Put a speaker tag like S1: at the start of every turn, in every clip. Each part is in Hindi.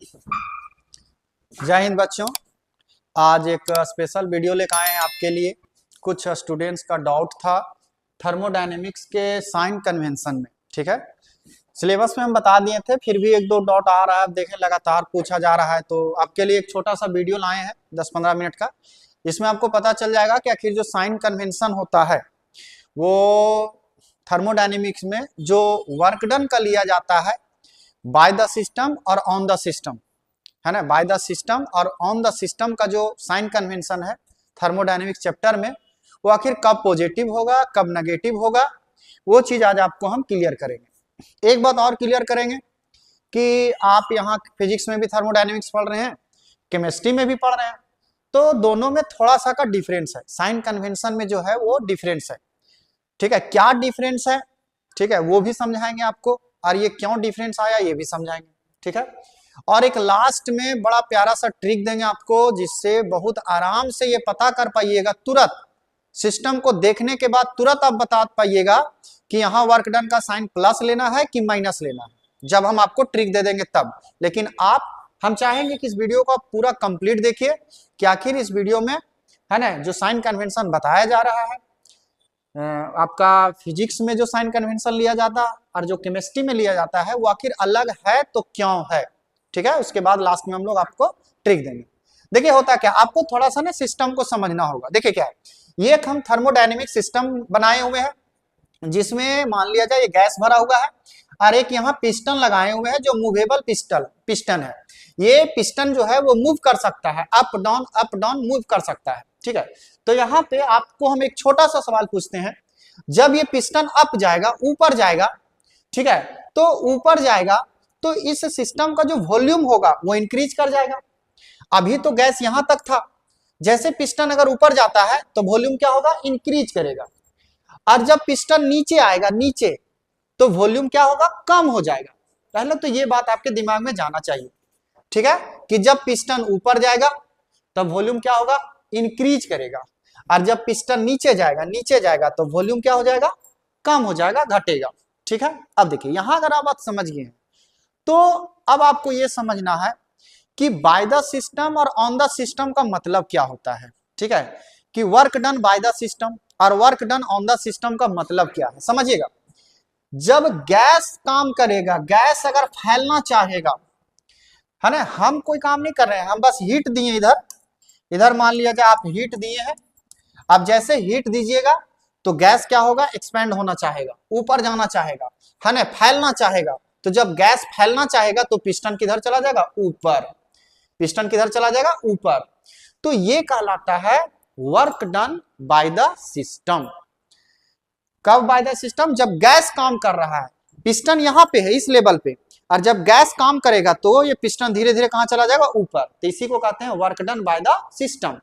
S1: जय हिंद बच्चों। आज एक स्पेशल वीडियो लेकर आए हैं आपके लिए। कुछ स्टूडेंट्स का डाउट था थर्मोडायनेमिक्स के साइन कन्वेंशन में। ठीक है, सिलेबस में हम बता दिए थे, फिर भी एक दो डाउट आ रहा है। अब देखें लगातार पूछा जा रहा है, तो आपके लिए एक छोटा सा वीडियो लाए हैं 10-15 मिनट का। इसमें आपको पता चल जाएगा कि आखिर जो साइन कन्वेंशन होता है वो थर्मोडायनेमिक्स में जो वर्क डन का लिया जाता है बाय द सिस्टम और ऑन द सिस्टम, है ना। बाय द सिस्टम और ऑन द सिस्टम का जो साइन कन्वेंशन है थर्मोडायनेमिक्स चैप्टर में, वो आखिर कब पॉजिटिव होगा कब नेगेटिव होगा, वो चीज आज आपको हम क्लियर करेंगे। एक बात और क्लियर करेंगे कि आप यहाँ फिजिक्स में भी थर्मोडायनेमिक्स पढ़ रहे हैं, केमिस्ट्री में भी पढ़ रहे हैं, तो दोनों में थोड़ा सा का डिफरेंस है। साइन कन्वेंशन में जो है वो डिफरेंस है। ठीक है, क्या डिफरेंस है, ठीक है, वो भी समझाएंगे आपको, और ये क्यों डिफरेंस आया ये भी समझाएंगे। ठीक है, और एक लास्ट में बड़ा प्यारा सा ट्रिक देंगे आपको, जिससे बहुत आराम से ये पता कर पाइएगा, तुरंत सिस्टम को देखने के बाद तुरंत आप बता पाइएगा कि यहाँ वर्क डन का साइन प्लस लेना है कि माइनस लेना है, जब हम आपको ट्रिक दे देंगे तब। लेकिन हम चाहेंगे कि इस वीडियो को आप पूरा कंप्लीट देखिए कि आखिर इस वीडियो में, है ना, जो साइन कन्वेंशन बताया जा रहा है, आपका फिजिक्स में जो साइन कन्वेंशन लिया जाता है और जो केमिस्ट्री में लिया जाता है, वो आखिर अलग है तो क्यों है। ठीक है, उसके बाद लास्ट में हम लोग आपको ट्रिक देंगे। देखिए होता क्या, आपको थोड़ा सा ना सिस्टम को समझना होगा। देखिए क्या है, ये एक हम थर्मोडायनेमिक सिस्टम बनाए हुए हैं, जिसमें मान लिया जाए ये गैस भरा हुआ है और एक यहाँ पिस्टन लगाए हुए हैं जो मूवेबल पिस्टन है। ये पिस्टन जो है वो मूव कर सकता है, अप डाउन मूव कर सकता है। ठीक है, तो यहाँ पे आपको हम एक छोटा सा सवाल पूछते हैं, जब ये पिस्टन अप जाएगा, ऊपर जाएगा, ठीक है, तो ऊपर जाएगा तो इस सिस्टम का जो वॉल्यूम होगा वो इंक्रीज कर जाएगा। अभी तो गैस यहां तक था, जैसे पिस्टन अगर ऊपर जाता है तो वॉल्यूम क्या होगा, इंक्रीज करेगा। और जब पिस्टन नीचे आएगा, नीचे, तो वॉल्यूम क्या होगा, कम हो जाएगा। पहले तो ये बात आपके दिमाग में जाना चाहिए। ठीक है, कि जब पिस्टन ऊपर जाएगा तब वॉल्यूम क्या होगा, इंक्रीज करेगा, और जब पिस्टन नीचे जाएगा तो वॉल्यूम क्या हो जाएगा, कम हो जाएगा, घटेगा। ठीक है, अब देखिए यहां अगर आप बात समझ गए हैं, तो अब आपको यह समझना है कि बाय द सिस्टम और ऑन द सिस्टम का मतलब क्या होता है। ठीक है, कि work done by the system और work done on the system का मतलब क्या है, समझिएगा। जब गैस काम करेगा, गैस अगर फैलना चाहेगा, है ना, हम कोई काम नहीं कर रहे हैं, हम बस हीट दिए, इधर मान लिया जाए आप हीट दिए हैं। अब जैसे हीट दीजिएगा तो गैस क्या होगा, एक्सपेंड होना चाहेगा, ऊपर जाना चाहेगा, है ना, फैलना चाहेगा। तो जब गैस फैलना चाहेगा तो पिस्टन किधर चला जाएगा, ऊपर। पिस्टन किधर चला जाएगा, ऊपर। तो ये कहलाता है work done by the system. कब बाय द सिस्टम, जब गैस काम कर रहा है, पिस्टन यहां पे है इस लेवल पे, और जब गैस काम करेगा तो ये पिस्टन धीरे धीरे कहां चला जाएगा, ऊपर। तो इसी को कहते हैं work done by the system.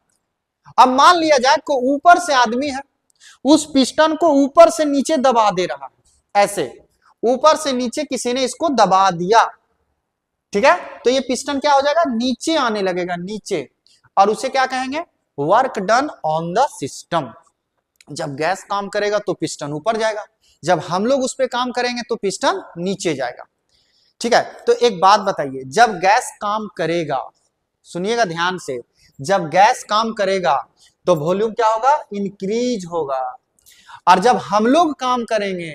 S1: अब मान लिया जाए को ऊपर से आदमी है, उस पिस्टन को ऊपर से नीचे दबा दे रहा है, ऐसे ऊपर से नीचे किसी ने इसको दबा दिया। ठीक है, तो ये पिस्टन क्या हो जाएगा, नीचे आने लगेगा, नीचे, और उसे क्या कहेंगे, work done on the system. जब गैस काम करेगा तो पिस्टन ऊपर जाएगा, जब हम लोग उस पर काम करेंगे तो पिस्टन नीचे जाएगा। ठीक है, तो एक बात बताइए, जब गैस काम करेगा, सुनिएगा ध्यान से, जब गैस काम करेगा तो वॉल्यूम क्या होगा, इंक्रीज होगा, और जब हम लोग काम करेंगे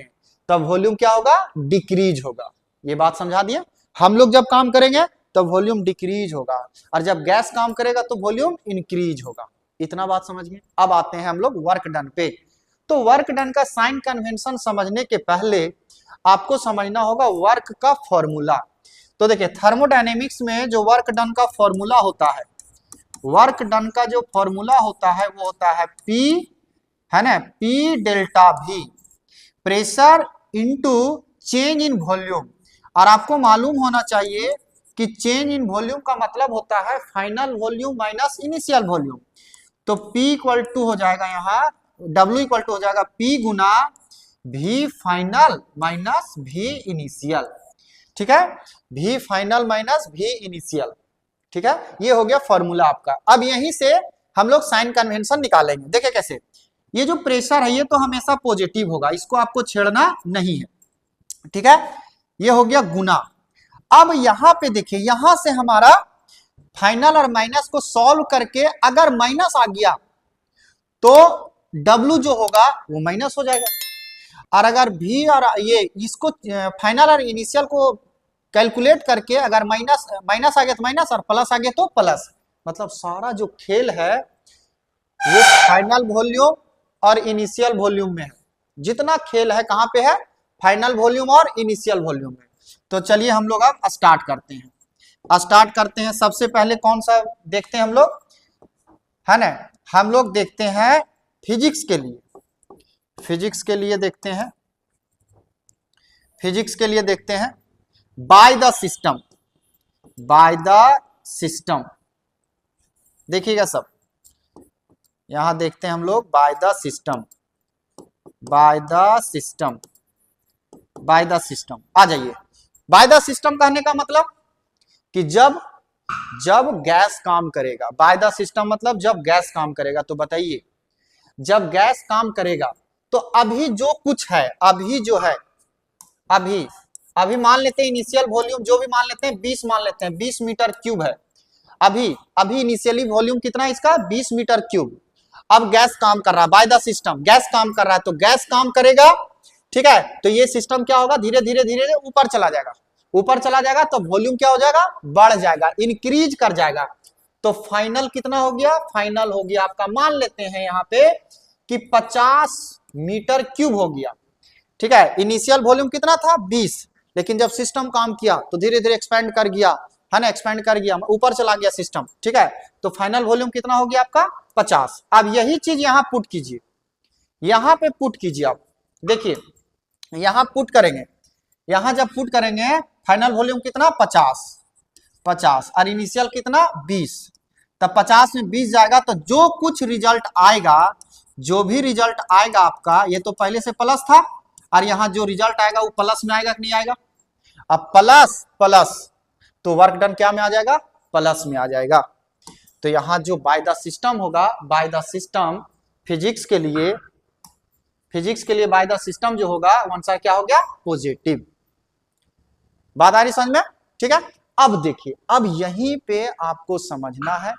S1: तब वॉल्यूम क्या होगा, डिक्रीज होगा। ये बात समझा दिया, हम लोग जब काम करेंगे तब वॉल्यूम डिक्रीज होगा, और जब गैस काम करेगा तो वॉल्यूम इंक्रीज होगा। इतना बात समझ गए। अब आते हैं हम लोग वर्क डन पे। तो वर्क डन का साइन कन्वेंशन समझने के पहले आपको समझना होगा वर्क का फॉर्मूला। तो देखिए थर्मोडायनेमिक्स में जो वर्क डन का फॉर्मूला होता है, वर्क डन का जो फॉर्मूला होता है वो होता है P, है ना, P delta V, pressure into change in volume. और आपको मालूम होना चाहिए कि चेंज इन वॉल्यूम का मतलब होता है final volume minus initial volume. तो P इक्वल टू हो जाएगा, यहाँ W इक्वल टू हो जाएगा P गुना V final minus V initial. ठीक है, V final minus V initial. ठीक है, ये हो गया फॉर्मूला आपका। अब यहीं से हम लोग साइन कन्वेंशन निकालेंगे। देखिए कैसे, ये जो प्रेशर है ये तो हमेशा पॉजिटिव होगा, इसको आपको छेड़ना नहीं है। ठीक है, ये हो गया गुना। अब यहां पे देखिए, यहां से हमारा फाइनल और माइनस को सॉल्व करके अगर माइनस आ गया तो W जो होगा वो माइनस हो जाएगा, और अगर भी और ये इसको फाइनल और इनिशियल को कैलकुलेट करके अगर माइनस माइनस आ गया तो माइनस और प्लस आ गया तो प्लस। मतलब सारा जो खेल है वो फाइनल वॉल्यूम और इनिशियल वॉल्यूम में है। जितना खेल है कहां पे है, फाइनल वॉल्यूम और इनिशियल वॉल्यूम में। तो चलिए हम लोग अब स्टार्ट करते हैं। सबसे पहले कौन सा देखते हैं हम लोग, है ना, हम लोग देखते हैं फिजिक्स के लिए देखते हैं बाय द सिस्टम। देखिएगा सब, यहां देखते हैं हम लोग बाय द सिस्टम। आ जाइए। बाय द सिस्टम कहने का मतलब कि जब गैस काम करेगा, बाय द सिस्टम मतलब जब गैस काम करेगा। तो बताइए, जब गैस काम करेगा तो अभी जो कुछ है, अभी मान लेते हैं इनिशियल वॉल्यूम जो भी मान लेते हैं 20 मान लेते हैं, 20 मीटर क्यूब है। अभी इनिशियली वॉल्यूम कितना है इसका, 20 मीटर क्यूब। अब गैस काम कर रहा है, बाय द सिस्टम गैस काम कर रहा है, तो गैस काम करेगा, ठीक है। तो ये सिस्टम क्या होगा, धीरे धीरे ऊपर चला जाएगा, तो वॉल्यूम क्या हो जाएगा, बढ़ जाएगा, इंक्रीज कर जाएगा। तो फाइनल कितना हो गया, फाइनल हो गया आपका, मान लेते हैं यहाँ पे कि 50 मीटर क्यूब हो गया, ठीक है। इनिशियल वॉल्यूम कितना था, 20, लेकिन जब सिस्टम काम किया तो धीरे धीरे एक्सपेंड कर गया, है ना, एक्सपेंड कर गया, ऊपर चला गया सिस्टम, ठीक है। तो फाइनल वॉल्यूम कितना हो गया आपका, 50। अब यही चीज यहाँ पुट कीजिए, यहाँ पे पुट कीजिए आप, देखिए यहाँ पुट करेंगे, यहाँ जब पुट करेंगे फाइनल वॉल्यूम कितना 50 और इनिशियल कितना 20, तब 50 में 20 जाएगा, तो जो कुछ रिजल्ट आएगा, जो भी रिजल्ट आएगा आपका, ये तो पहले से प्लस था, और यहाँ जो रिजल्ट आएगा वो प्लस में आएगा कि नहीं आएगा। अब प्लस तो वर्क डन क्या में आ जाएगा, प्लस में आ जाएगा। तो यहाँ जो बाय द सिस्टम होगा, बाय द सिस्टम फिजिक्स के लिए बाय द सिस्टम जो होगा आंसर क्या हो गया, पॉजिटिव। बात आ रही समझ में, ठीक है। अब देखिए, अब यहीं पे आपको समझना है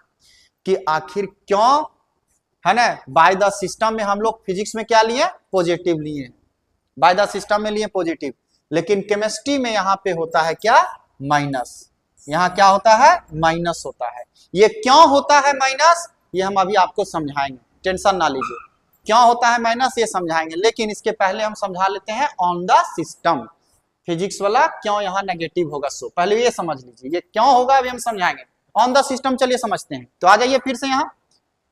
S1: कि आखिर क्यों, है ना, बाय द सिस्टम में हम लोग फिजिक्स में क्या लिए, पॉजिटिव लिए, बाय द सिस्टम में लिए पॉजिटिव, लेकिन केमिस्ट्री में यहाँ पे होता है क्या, माइनस। यहाँ क्या होता है, माइनस होता है। ये क्यों होता है माइनस, ये हम अभी आपको समझाएंगे, टेंशन ना लीजिए। क्यों होता है माइनस ये समझाएंगे, लेकिन इसके पहले हम समझा लेते हैं ऑन द सिस्टम, फिजिक्स वाला क्यों यहाँ नेगेटिव होगा। सो पहले ये समझ लीजिए, ये क्यों होगा अभी हम समझाएंगे। ऑन द सिस्टम चलिए समझते हैं। तो आ जाइए फिर से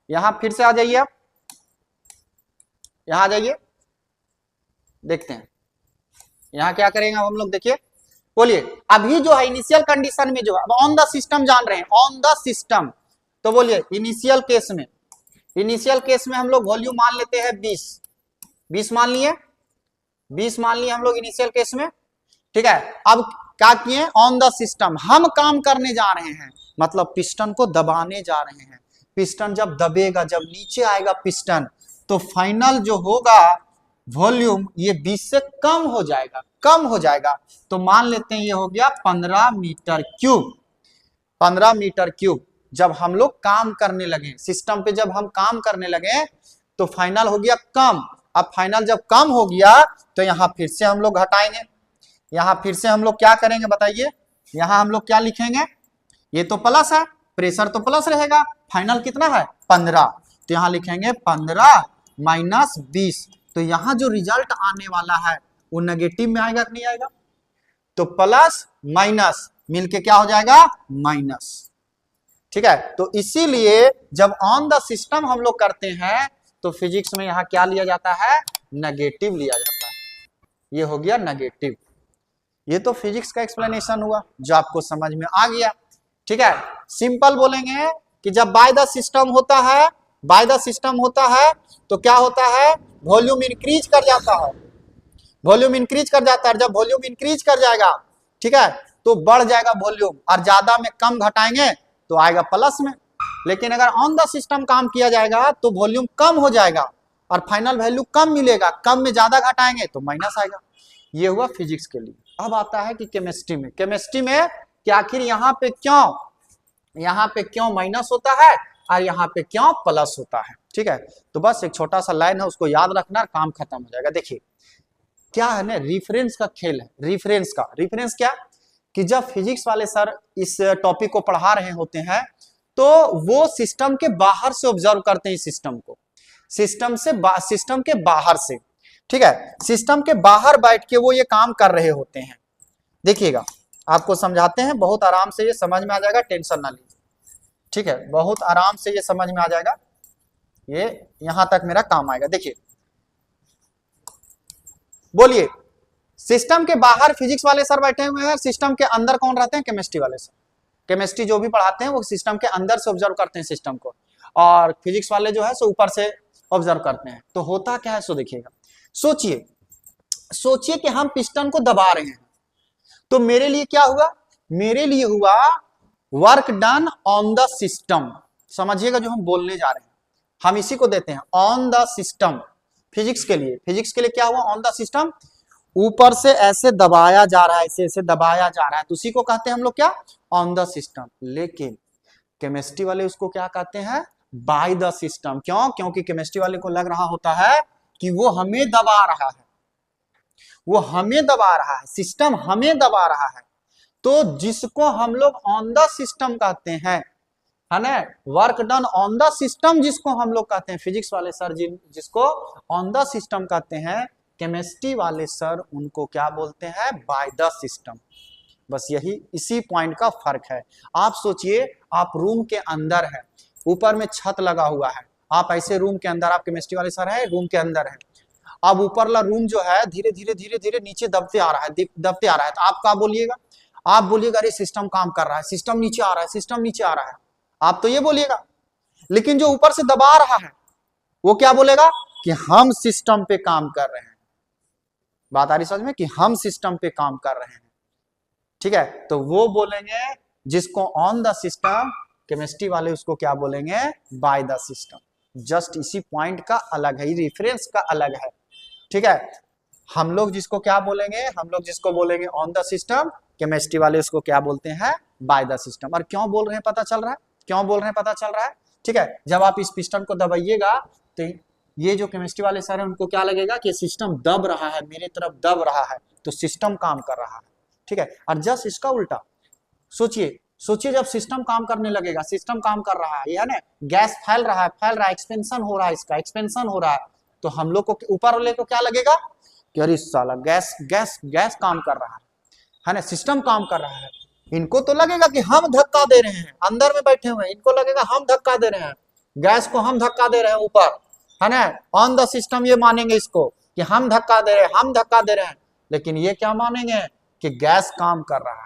S1: यहाँ फिर से आ जाइए, आप यहाँ आ जाइए, देखते हैं यहाँ क्या करेंगे हम लोग। देखिए, बोलिए, अभी जो है इनिशियल कंडीशन में जो है, अब ऑन द सिस्टम जान रहे हैं, ऑन द सिस्टम, तो बोलिए इनिशियल केस में हम लोग वॉल्यूम मान लेते हैं 20 मान लिए, 20 मान लिए हम लोग इनिशियल केस में, ठीक है। अब क्या किए, ऑन द सिस्टम हम काम करने जा रहे हैं, मतलब पिस्टन को दबाने जा रहे हैं। पिस्टन जब दबेगा, जब नीचे आएगा पिस्टन, तो फाइनल जो होगा वॉल्यूम ये 20 से कम हो जाएगा। तो मान लेते हैं ये हो गया 15 मीटर क्यूब। जब हम लोग काम करने लगे सिस्टम पे, जब हम काम करने लगे तो फाइनल हो गया कम। अब फाइनल जब कम हो गया तो यहाँ फिर से हम लोग घटाएंगे, यहाँ फिर से हम लोग क्या करेंगे बताइए, यहाँ हम लोग क्या लिखेंगे, ये तो प्लस है, प्रेशर तो प्लस रहेगा, फाइनल कितना है 15, तो यहाँ लिखेंगे 15 माइनस 20। तो यहाँ जो रिजल्ट आने वाला है वो नेगेटिव में आएगा कि नहीं आएगा, तो प्लस माइनस मिलके क्या हो जाएगा, माइनस, ठीक है। तो इसीलिए जब ऑन द सिस्टम हम लोग करते हैं तो फिजिक्स में यहाँ क्या लिया जाता है, नेगेटिव लिया जाता है। ये हो गया नेगेटिव। ये तो फिजिक्स का एक्सप्लेनेशन हुआ जो आपको समझ में आ गया, ठीक है। सिंपल बोलेंगे कि जब बाय द सिस्टम होता है तो क्या होता है, वॉल्यूम इंक्रीज कर जाता है, जब वॉल्यूम इंक्रीज कर जाएगा, ठीक है, तो बढ़ जाएगा वॉल्यूम, और ज्यादा में कम घटाएंगे तो आएगा प्लस में। लेकिन अगर ऑन द सिस्टम काम किया जाएगा तो वॉल्यूम कम हो जाएगा और फाइनल वैल्यू कम मिलेगा, कम में ज्यादा घटाएंगे तो माइनस आएगा। ये हुआ फिजिक्स के लिए। अब आता है कि केमिस्ट्री में कि आखिर यहाँ पे क्यों माइनस होता है और यहाँ पे क्यों प्लस होता है। ठीक है, तो बस एक छोटा सा लाइन है, उसको याद रखना, काम खत्म हो जाएगा। देखिए क्या है ना, रिफरेंस का खेल है। रिफरेंस क्या कि जब फिजिक्स वाले सर इस टॉपिक को पढ़ा रहे होते हैं तो वो सिस्टम के बाहर से ऑब्जर्व करते हैं सिस्टम को, सिस्टम के बाहर से। ठीक है, सिस्टम के बाहर बैठ के वो ये काम कर रहे होते हैं। देखिएगा आपको समझाते हैं, बहुत आराम से ये समझ में आ जाएगा, टेंशन ना लीजिए। ठीक है, बहुत आराम से ये समझ में आ जाएगा, ये यहां तक मेरा काम आएगा। देखिए बोलिए, सिस्टम के बाहर फिजिक्स वाले सर बैठे हुए हैं, सिस्टम के अंदर कौन रहते हैं? केमिस्ट्री वाले सर। केमिस्ट्री जो भी पढ़ाते हैं वो सिस्टम के अंदर से ऑब्जर्व करते हैं सिस्टम को, और फिजिक्स वाले जो है सो ऊपर से ऑब्जर्व करते हैं। तो होता क्या है सो देखिएगा, सोचिए कि हम पिस्टन को दबा रहे हैं, तो मेरे लिए क्या हुआ? मेरे लिए हुआ work done on the system. समझिएगा जो हम बोलने जा रहे हैं हम इसी को देते हैं ऑन द सिस्टम। फिजिक्स के लिए क्या हुआ? ऑन द सिस्टम, ऊपर से ऐसे दबाया जा रहा है, ऐसे दबाया जा रहा है, तो उसी को कहते हैं हम लोग क्या? On the system. लेकिन केमिस्ट्री वाले उसको क्या कहते हैं? Bye the system. क्यों? क्योंकि केमिस्ट्री वाले को लग रहा होता है कि वो हमें दबा रहा है, सिस्टम हमें दबा रहा है। तो जिसको हम लोग ऑन द सिस्टम कहते हैं, है ना, work done on the system जिसको हम लोग कहते हैं, फिजिक्स वाले सर जिसको ऑन द सिस्टम कहते हैं, केमिस्ट्री वाले सर उनको क्या बोलते हैं? Bye the system. बस इसी पॉइंट का फर्क है। आप सोचिए, आप रूम के अंदर है, ऊपर में छत लगा हुआ है, आप ऐसे रूम के अंदर, आप केमिस्ट्री वाले सर है, रूम के अंदर है, अब ऊपरला रूम जो है धीरे धीरे नीचे दबते आ रहा है, तो आप क्या बोलिएगा? आप बोलिएगा अरे सिस्टम काम कर रहा है, सिस्टम नीचे आ रहा है, आप तो ये बोलिएगा। लेकिन जो ऊपर से दबा रहा है वो क्या बोलेगा? कि हम सिस्टम पे काम कर रहे हैं। बात आ रही समझ में कि हम सिस्टम पे काम कर रहे हैं। ठीक है, तो वो बोलेंगे जिसको ऑन द सिस्टम, केमिस्ट्री वाले उसको क्या बोलेंगे? Bye the system. जस्ट इसी पॉइंट का अलग है, रेफरेंस का अलग है। ठीक है, हम लोग जिसको क्या बोलेंगे? हम लोग जिसको बोलेंगे ऑन द सिस्टम, केमिस्ट्री वाले उसको क्या बोलते हैं? Bye the system. और क्यों बोल रहे हैं पता चल रहा है? ठीक है, जब आप इस पिस्टन को दबाइएगा तो ये जो केमिस्ट्री वाले सर हैं उनको क्या लगेगा कि सिस्टम दब रहा है, मेरे तरफ दब रहा है, तो सिस्टम काम कर रहा है। ठीक है, और जस्ट इसका उल्टा सोचिए जब सिस्टम काम करने लगेगा, सिस्टम काम कर रहा है, ना, गैस फैल रहा है, एक्सपेंशन हो रहा है, इसका एक्सपेंशन हो रहा है, तो हम लोग को ऊपर वाले को क्या लगेगा कि अरे साला गैस काम कर रहा है ना, सिस्टम काम कर रहा है। इनको तो लगेगा कि हम धक्का दे रहे हैं, अंदर में बैठे हुए हैं, इनको लगेगा हम धक्का दे रहे हैं, गैस को हम धक्का दे रहे हैं ऊपर, है ना, ऑन द सिस्टम ये मानेंगे इसको कि हम धक्का दे रहे हैं, लेकिन ये क्या मानेंगे कि गैस काम कर रहा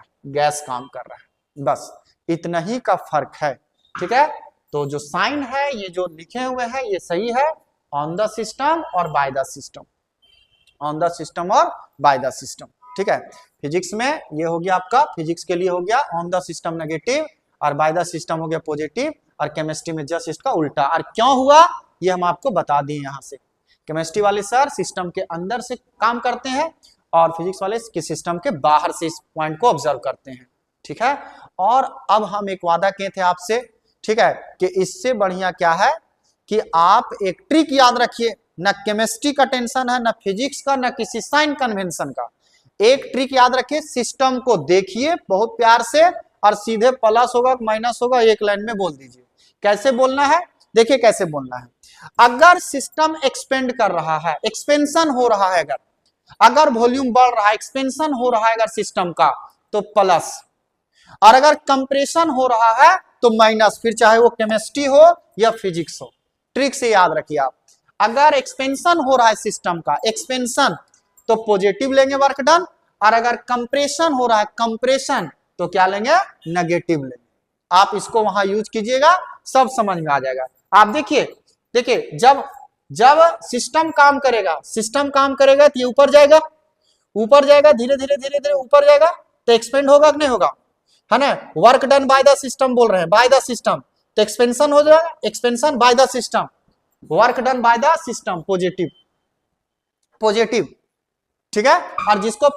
S1: है। बस इतना ही का फर्क है। ठीक है, तो जो साइन है, ये जो लिखे हुए हैं ये सही है, ऑन द सिस्टम और bye the system, on the system और बाय द सिस्टम। ठीक है, फिजिक्स में ये हो गया आपका, फिजिक्स के लिए हो गया ऑन द सिस्टम नेगेटिव और बाय द सिस्टम हो गया पॉजिटिव, और केमिस्ट्री में जस्ट इसका उल्टा। और क्यों हुआ ये हम आपको बता दिए यहाँ से। केमिस्ट्री वाले सर सिस्टम के अंदर से काम करते हैं और फिजिक्स वाले के सिस्टम के बाहर से इस पॉइंट को ऑब्जर्व करते हैं। ठीक है, और अब हम एक वादा किए थे आपसे, ठीक है, कि इससे बढ़िया क्या है कि आप एक ट्रिक याद रखिए, न केमिस्ट्री का टेंशन है, न फिजिक्स का, न किसी साइन कन्वेंशन का। एक ट्रिक याद रखिए, सिस्टम को देखिए बहुत प्यार से और सीधे प्लस होगा माइनस होगा एक लाइन में बोल दीजिए। कैसे बोलना है? देखिए कैसे बोलना है। अगर सिस्टम एक्सपेंड कर रहा है, एक्सपेंशन हो रहा है, अगर वॉल्यूम बढ़ रहा है, एक्सपेंशन हो रहा है अगर सिस्टम का, तो प्लस, और अगर कंप्रेशन हो रहा है तो माइनस, फिर चाहे वो केमिस्ट्री हो या फिजिक्स हो। ट्रिक से याद रखिए आप, अगर एक्सपेंशन हो रहा है सिस्टम का, एक्सपेंशन, तो पॉजिटिव लेंगे वर्क डन, और अगर कंप्रेशन हो रहा है, कंप्रेशन, तो क्या लेंगे? नेगेटिव लेंगे। आप इसको वहां यूज कीजिएगा, सब समझ में आ जाएगा। आप देखिए जब सिस्टम काम करेगा तो ये ऊपर जाएगा धीरे धीरे ऊपर जाएगा, तो एक्सपेंड होगा कि नहीं होगा, है ना। Work done by the system बोल रहे हैं, बाय द सिस्टम, तो एक्सपेंशन हो जाएगा, expansion bye the system, work done by the system, positive. ठीक है। और जिसको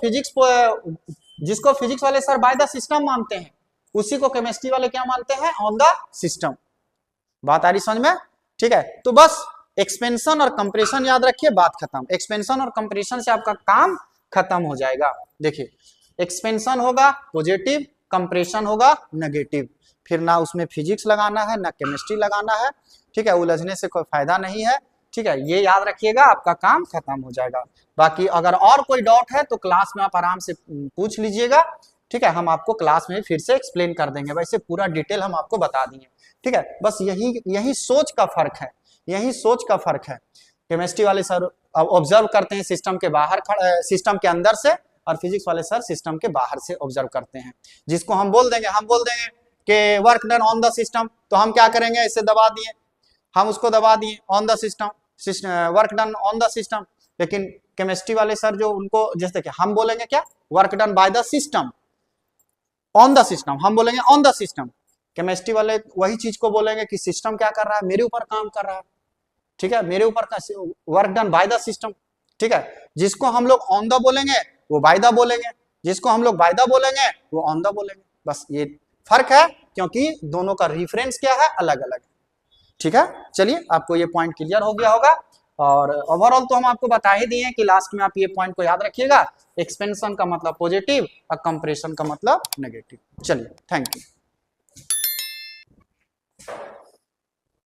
S1: फिजिक्स वाले सर बाय द सिस्टम मानते हैं, उसी को केमिस्ट्री वाले क्या मानते हैं, ऑन द सिस्टम। बात आ रही समझ में? ठीक है, तो बस एक्सपेंशन और कंप्रेशन याद रखिए, बात खत्म। एक्सपेंशन और कंप्रेशन से आपका काम खत्म हो जाएगा। देखिए, एक्सपेंशन होगा पॉजिटिव, कंप्रेशन होगा नेगेटिव, फिर ना उसमें फिजिक्स लगाना है ना केमिस्ट्री लगाना है। ठीक है, उलझने से कोई फायदा नहीं है। ठीक है, ये याद रखिएगा, आपका काम खत्म हो जाएगा। बाकी अगर और कोई डाउट है तो क्लास में आप आराम से पूछ लीजिएगा। ठीक है, हम आपको क्लास में फिर से एक्सप्लेन कर देंगे, वैसे पूरा डिटेल हम आपको बता दिए। ठीक है, बस यही सोच का फर्क है, यही सोच का फर्क है। केमिस्ट्री वाले सर ऑब्जर्व करते हैं सिस्टम के बाहर, सिस्टम के अंदर से, और फिजिक्स वाले सर सिस्टम के बाहर से ऑब्जर्व करते हैं। जिसको हम बोल देंगे कि work done on the system, तो हम क्या करेंगे, इसे दबा दिए, हम उसको दबा दिए on the system, work done on the system. लेकिन केमिस्ट्री वाले सर जो उनको, जैसे कि हम बोलेंगे क्या, work done by the system on the system, हम बोलेंगे ऑन द सिस्टम। केमिस्ट्री वाले वही चीज को बोलेंगे कि सिस्टम क्या कर रहा है, मेरे ऊपर काम कर रहा है। ठीक है, मेरे ऊपर का work done by the system. ठीक है, जिसको हम लोग ऑन द बोलेंगे वो बाय द बोलेंगे, जिसको हम लोग बाय द बोलेंगे वो ऑन द बोलेंगे। बस ये फर्क है, क्योंकि दोनों का रेफरेंस क्या है, अलग अलग। ठीक है, चलिए आपको ये पॉइंट क्लियर हो गया होगा। और ओवरऑल तो हम आपको बता ही दिए हैं कि लास्ट में आप ये पॉइंट को याद रखिएगा, एक्सपेंशन का मतलब पॉजिटिव और कंप्रेशन का मतलब नेगेटिव। चलिए, थैंक यू।